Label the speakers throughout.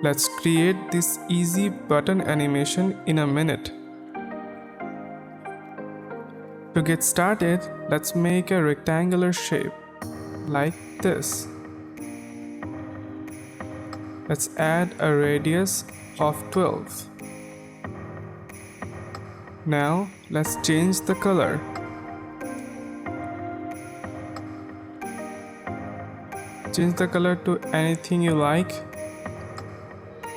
Speaker 1: Let's create this easy button animation in a minute. To get started, let's make a rectangular shape like this. Let's add a radius of 12. Now let's change the color. Change the color to anything you like.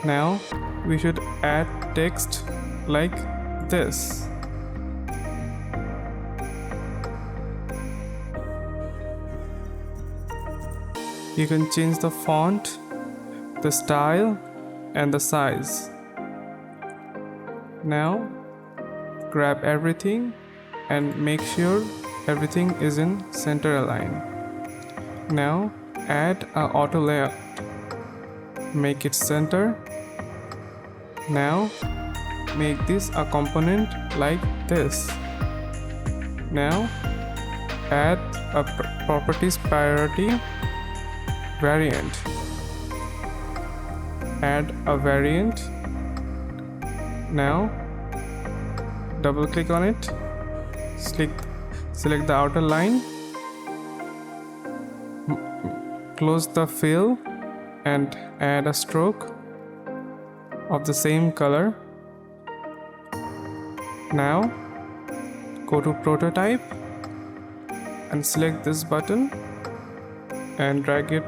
Speaker 1: Now we should add text like this. You can change the font, the style, and the size. Now grab everything and make sure everything is in center align. Now add a auto layout. Make it center. Now make this a component like this. Now add a properties priority variant. Add a variant. Now double click on it. Select the outer line. Close the fill and add a stroke of the same color. Now go to prototype and select this button and drag it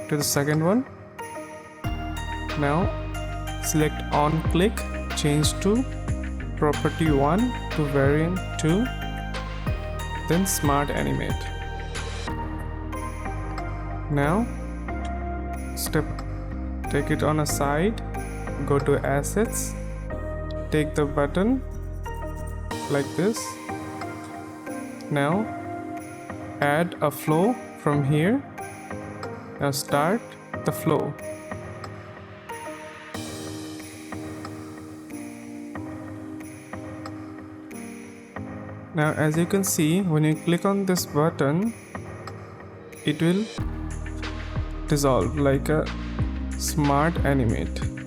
Speaker 1: to the second one. Now select on click, change to property 1 to variant 2, then smart animate. Now take it on a side, go to assets, take the button like this. Now add a flow from here. Now start the flow. Now as you can see, when you click on this button, it will dissolve like a smart animate.